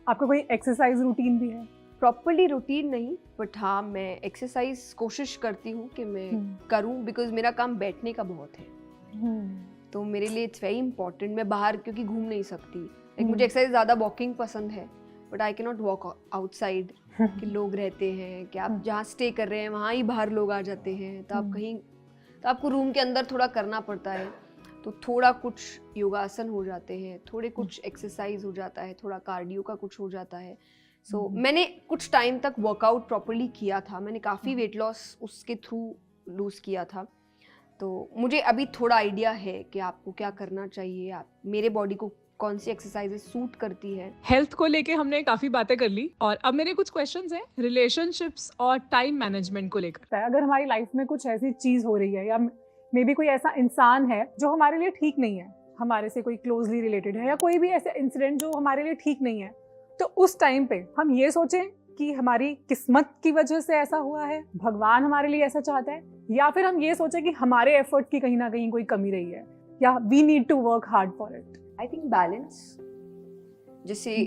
आपका कोई exercise routine भी है? प्रॉपरली रूटीन नहीं, बट हाँ मैं एक्सरसाइज कोशिश करती हूँ कि मैं करूँ, बिकॉज मेरा काम बैठने का बहुत है। तो मेरे लिए इट्स वेरी इंपॉर्टेंट। मैं बाहर क्योंकि घूम नहीं सकती, मुझे एक्सरसाइज ज़्यादा वॉकिंग पसंद है, but I can not walk outside कि लोग रहते हैं कि आप जहाँ स्टे कर रहे हैं वहाँ ही बाहर लोग आ जाते हैं, तो आप कहीं, तो आपको रूम के अंदर थोड़ा करना पड़ता है। तो थोड़ा कुछ योगासन हो जाते हैं, थोड़े कुछ एक्सरसाइज हो जाता है, थोड़ा कार्डियो का कुछ हो जाता है। सो मैंने कुछ टाइम तक वर्कआउट प्रॉपर्ली किया था, मैंने काफ़ी वेट लॉस उसके थ्रू लूज़ किया था। तो मुझे अभी थोड़ा आइडिया है कि आपको क्या करना चाहिए, आप मेरे बॉडी को कौन सी एक्सरसाइजेस सूट करती है। हेल्थ को लेके हमने काफी बातें कर ली और अब मेरे कुछ क्वेश्चंस हैं रिलेशनशिप्स और टाइम मैनेजमेंट को लेकर। अगर हमारी लाइफ में कुछ ऐसी चीज हो रही है या मे बी कोई ऐसा इंसान है जो हमारे लिए ठीक नहीं है, हमारे से कोई क्लोजली रिलेटेड है, या कोई भी ऐसा इंसिडेंट जो हमारे लिए ठीक नहीं है, तो उस टाइम पे हम ये सोचें कि हमारी किस्मत की वजह से ऐसा हुआ है, भगवान हमारे लिए ऐसा चाहता है, या फिर हम ये सोचें कि हमारे एफर्ट की कहीं ना कहीं कोई कमी रही है, या we need to work hard for it. I think balance. जैसे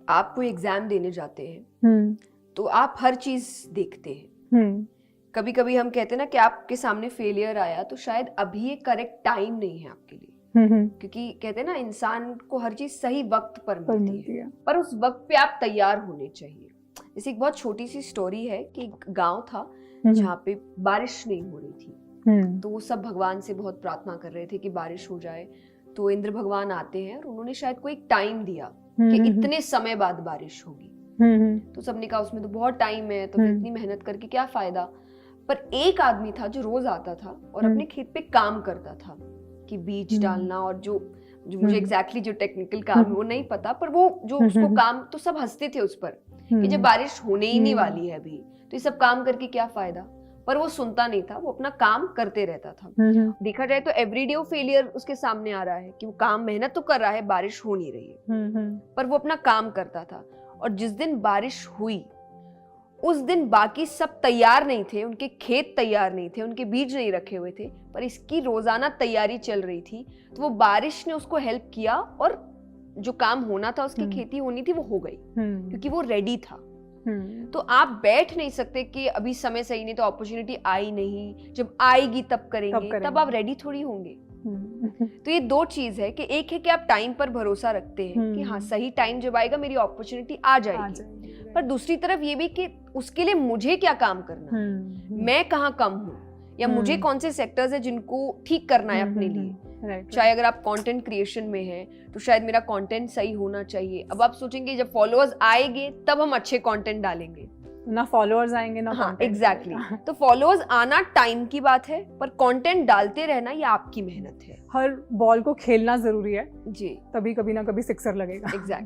आप कोई एग्जाम देने जाते हैं तो आप हर चीज देखते हैं। कभी कभी हम कहते हैं ना कि आपके सामने फेलियर आया तो शायद अभी ये करेक्ट टाइम नहीं है आपके लिए, क्योंकि कहते हैं ना इंसान को हर चीज सही वक्त पर मिलती है, पर उस वक्त पे आप तैयार होने चाहिए। जैसे एक बहुत छोटी सी स्टोरी है कि एक गांव था जहाँ पे बारिश नहीं हो रही थी, तो वो सब भगवान से बहुत प्रार्थना कर रहे थे कि बारिश हो जाए। तो इंद्र भगवान आते हैं और उन्होंने शायद कोई टाइम दिया कि इतने समय बाद बारिश होगी। तो सबने कहा उसमें तो बहुत टाइम है, तो इतनी मेहनत करके क्या फायदा। पर एक आदमी था जो रोज आता था और अपने खेत पे काम करता था कि बीज डालना, और जो मुझे एग्जैक्टली जो टेक्निकल काम है वो नहीं पता, पर वो जो उसको काम, तो सब हंसते थे उस पर कि जब बारिश होने ही नहीं वाली है अभी, तो ये सब काम करके क्या फायदा। पर वो सुनता नहीं था, वो अपना काम करते रहता था। देखा जाए तो एवरीडे वो फेलियर उसके सामने आ रहा है कि वो काम, मेहनत तो कर रहा है, बारिश हो नहीं रही है, पर वो अपना काम करता था। और जिस दिन बारिश हुई उस दिन बाकी सब तैयार नहीं थे, उनके खेत तैयार नहीं थे, उनके बीज नहीं रखे हुए थे, पर इसकी रोजाना तैयारी चल रही थी। तो वो बारिश ने उसको हेल्प किया और जो काम होना था, उसकी खेती होनी थी, वो हो गई क्योंकि वो रेडी था। तो आप बैठ नहीं सकते कि अभी समय सही नहीं, तो अपॉर्चुनिटी आई नहीं, जब आएगी तब करेंगे, तब आप रेडी थोड़ी होंगे। तो ये दो चीज है कि एक है कि आप टाइम पर भरोसा रखते हैं कि हाँ सही टाइम जब आएगा मेरी अपॉर्चुनिटी आ जाएगी, पर दूसरी तरफ ये भी कि उसके लिए मुझे क्या काम करना है, मैं कहाँ कम हूँ, या मुझे कौन से सेक्टर्स है जिनको ठीक करना है अपने लिए। चाहे अगर आप कंटेंट क्रिएशन में हैं तो शायद मेरा कंटेंट सही होना चाहिए। अब आप सोचेंगे जब फॉलोअर्स आएंगे तब हम अच्छे कंटेंट डालेंगे, ना फॉलोअर्स आएंगे ना हाँ एग्जैक्टली तो फॉलोअर्स आना टाइम की बात है, पर कंटेंट डालते रहना ये आपकी मेहनत है। हर बॉल को खेलना जरूरी है जी, तभी कभी ना कभी सिक्सर लगेगा। एग्जैक्टली।